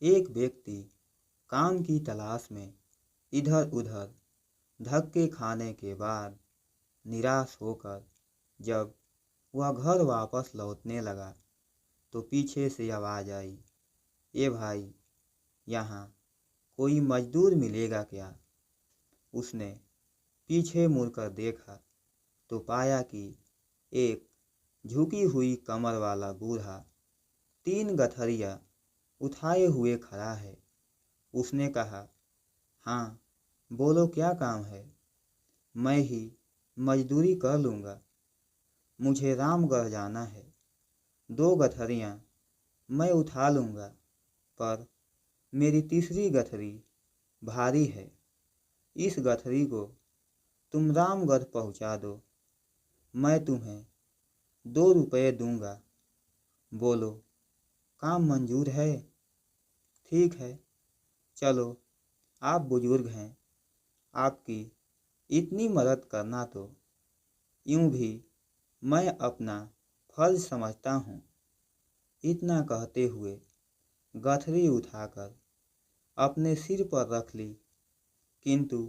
एक व्यक्ति काम की तलाश में इधर उधर धक्के खाने के बाद निराश होकर जब वह घर वापस लौटने लगा तो पीछे से आवाज़ आई, ए भाई, यहाँ कोई मजदूर मिलेगा क्या? उसने पीछे मुड़कर देखा तो पाया कि एक झुकी हुई कमर वाला बूढ़ा 3 गठरियाँ उठाए हुए खड़ा है। उसने कहा, हाँ, बोलो क्या काम है? मैं ही मजदूरी कर लूँगा। मुझे रामगढ़ जाना है। 2 गठरियाँ मैं उठा लूँगा, पर मेरी तीसरी गठरी भारी है। इस गठरी को तुम रामगढ़ पहुँचा दो। मैं तुम्हें 2 रुपये दूँगा। बोलो, काम मंजूर है? ठीक है, चलो, आप बुजुर्ग हैं, आपकी इतनी मदद करना तो यूं भी मैं अपना फर्ज समझता हूँ। इतना कहते हुए गठरी उठाकर अपने सिर पर रख ली, किंतु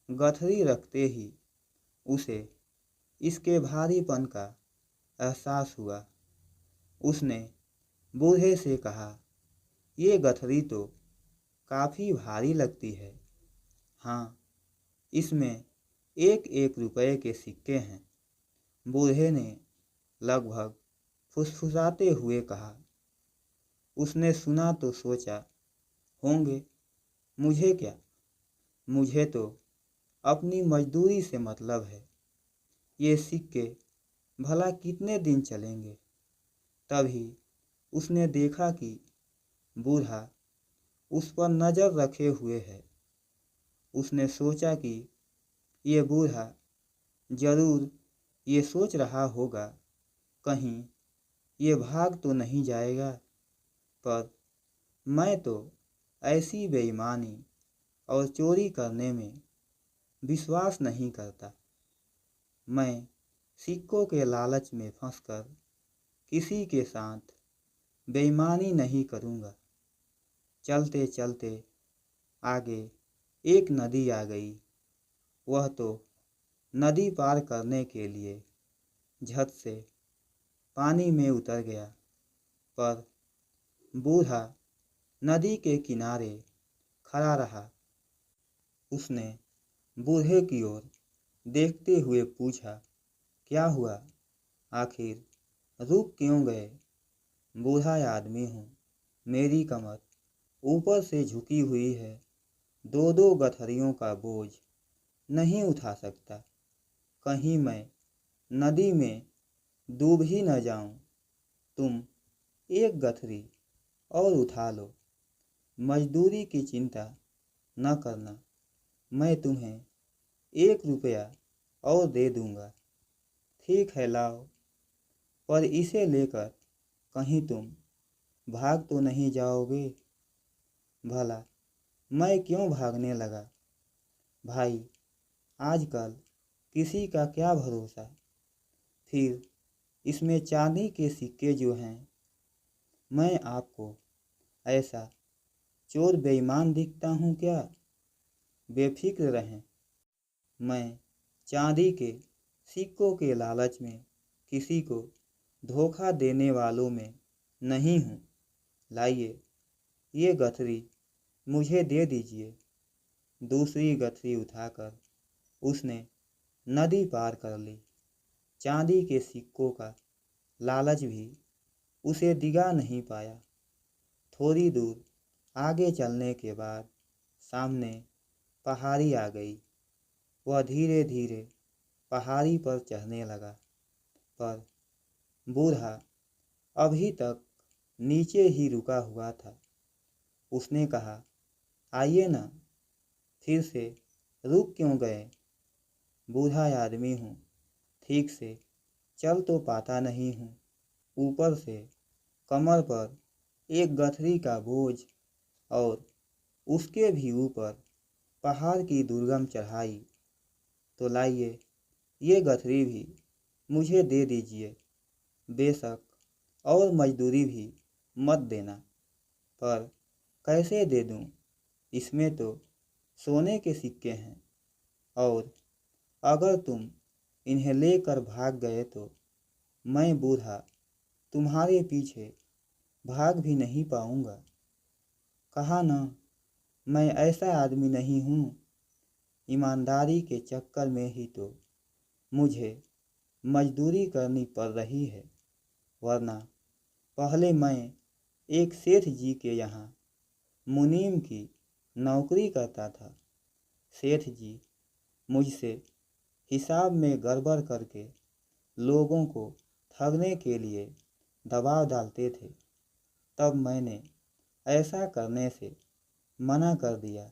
गठरी रखते ही उसे इसके भारीपन का एहसास हुआ। उसने बूढ़े से कहा, ये गठरी तो काफ़ी भारी लगती है। हाँ, इसमें 1-1 रुपये के सिक्के हैं। बूढ़े ने लगभग फुसफुसाते हुए कहा। उसने सुना तो सोचा, होंगे, मुझे क्या, मुझे तो अपनी मजदूरी से मतलब है। ये सिक्के भला कितने दिन चलेंगे? तभी उसने देखा कि बूढ़ा उस पर नज़र रखे हुए है। उसने सोचा कि ये बूढ़ा जरूर ये सोच रहा होगा, कहीं ये भाग तो नहीं जाएगा। पर मैं तो ऐसी बेईमानी और चोरी करने में विश्वास नहीं करता। मैं सिक्कों के लालच में फंसकर किसी के साथ बेईमानी नहीं करूँगा। चलते चलते आगे एक नदी आ गई। वह तो नदी पार करने के लिए झट से पानी में उतर गया, पर बूढ़ा नदी के किनारे खड़ा रहा। उसने बूढ़े की ओर देखते हुए पूछा, क्या हुआ? आखिर रुक क्यों गए? बूढ़ा आदमी हूँ, मेरी कमर ऊपर से झुकी हुई है, 2-2 गठरियों का बोझ नहीं उठा सकता। कहीं मैं नदी में डूब ही न जाऊं। तुम 1 गठरी और उठा लो। मजदूरी की चिंता न करना, मैं तुम्हें 1 रुपया और दे दूंगा। ठीक है, लाओ, पर इसे लेकर कहीं तुम भाग तो नहीं जाओगे? भला मैं क्यों भागने लगा? भाई, आजकल किसी का क्या भरोसा। फिर इसमें चांदी के सिक्के जो हैं, मैं आपको ऐसा चोर बेईमान दिखता हूँ क्या? बेफिक्र रहें, मैं चांदी के सिक्कों के लालच में किसी को धोखा देने वालों में नहीं हूँ। लाइए, ये गठरी मुझे दे दीजिए। दूसरी गठरी उठाकर उसने नदी पार कर ली। चांदी के सिक्कों का लालच भी उसे दिगा नहीं पाया। थोड़ी दूर आगे चलने के बाद सामने पहाड़ी आ गई। वह धीरे धीरे पहाड़ी पर चढ़ने लगा, पर बूढ़ा अभी तक नीचे ही रुका हुआ था। उसने कहा, आइए ना, फिर से रुक क्यों गए? बूढ़ा आदमी हूँ, ठीक से चल तो पाता नहीं हूँ। ऊपर से कमर पर 1 गठरी का बोझ और उसके भी ऊपर पहाड़ की दुर्गम चढ़ाई। तो लाइए, ये गठरी भी मुझे दे दीजिए। बेशक और मजदूरी भी मत देना, पर कैसे दे दूं? इसमें तो सोने के सिक्के हैं, और अगर तुम इन्हें लेकर भाग गए तो मैं बूढ़ा तुम्हारे पीछे भाग भी नहीं पाऊंगा। कहा ना, मैं ऐसा आदमी नहीं हूँ। ईमानदारी के चक्कर में ही तो मुझे मजदूरी करनी पड़ रही है, वरना पहले मैं एक सेठ जी के यहाँ मुनीम की नौकरी करता था। सेठ जी मुझसे हिसाब में गड़बड़ करके लोगों को ठगने के लिए दबाव डालते थे। तब मैंने ऐसा करने से मना कर दिया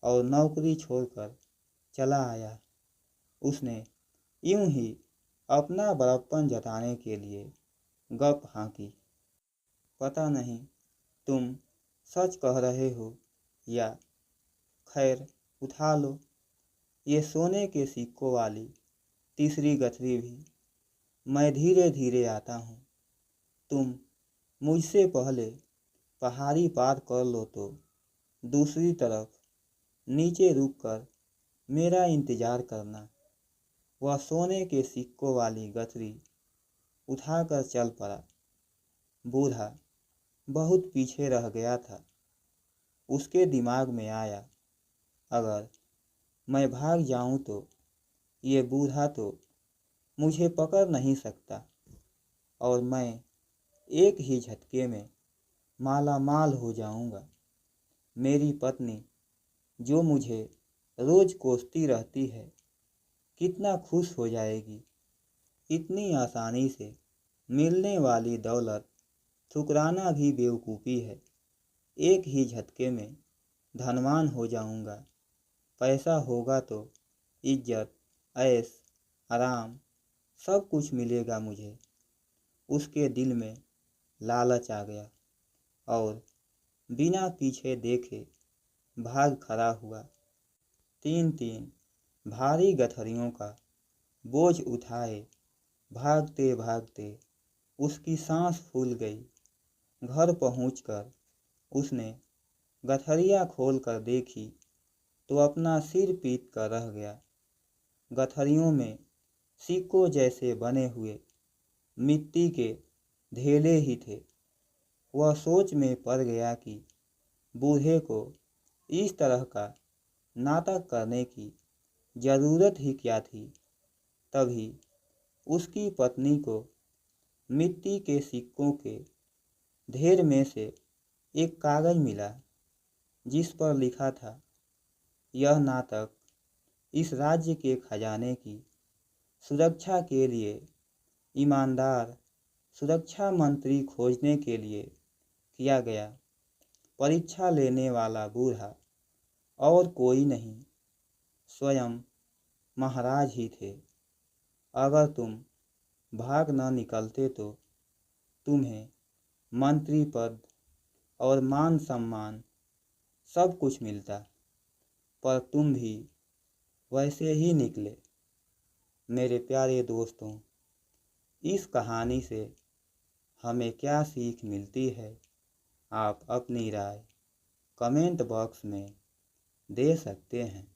और नौकरी छोड़कर चला आया। उसने यूं ही अपना बड़प्पन जताने के लिए गप हाँकी। पता नहीं तुम सच कह रहे हो या, खैर उठा लो ये सोने के सिक्कों वाली तीसरी गठरी भी। मैं धीरे धीरे आता हूँ। तुम मुझसे पहले पहाड़ी पार कर लो तो दूसरी तरफ नीचे रुककर मेरा इंतजार करना। वह सोने के सिक्कों वाली गठरी उठाकर चल पड़ा। बूढ़ा बहुत पीछे रह गया था। उसके दिमाग में आया, अगर मैं भाग जाऊं तो ये बूढ़ा तो मुझे पकड़ नहीं सकता और मैं एक ही झटके में माला माल हो जाऊंगा। मेरी पत्नी जो मुझे रोज कोसती रहती है, कितना खुश हो जाएगी। इतनी आसानी से मिलने वाली दौलत ठुकराना भी बेवकूफ़ी है। एक ही झटके में धनवान हो जाऊंगा। पैसा होगा तो इज्जत, ऐश, आराम सब कुछ मिलेगा मुझे। उसके दिल में लालच आ गया और बिना पीछे देखे भाग खड़ा हुआ। तीन तीन भारी गठरियों का बोझ उठाए भागते भागते उसकी सांस फूल गई। घर पहुंचकर उसने गठरियाँ खोल कर देखी तो अपना सिर पीट कर रह गया। गठरियों में सिक्कों जैसे बने हुए मिट्टी के ढेले ही थे। वह सोच में पड़ गया कि बूढ़े को इस तरह का नाटक करने की जरूरत ही क्या थी। तभी उसकी पत्नी को मिट्टी के सिक्कों के ढेर में से एक कागज मिला, जिस पर लिखा था, यह नाटक इस राज्य के खजाने की सुरक्षा के लिए ईमानदार सुरक्षा मंत्री खोजने के लिए किया गया। परीक्षा लेने वाला बूढ़ा और कोई नहीं, स्वयं महाराज ही थे। अगर तुम भाग न निकलते तो तुम्हें मंत्री पद और मान सम्मान सब कुछ मिलता, पर तुम भी वैसे ही निकले। मेरे प्यारे दोस्तों, इस कहानी से हमें क्या सीख मिलती है, आप अपनी राय कमेंट बॉक्स में दे सकते हैं।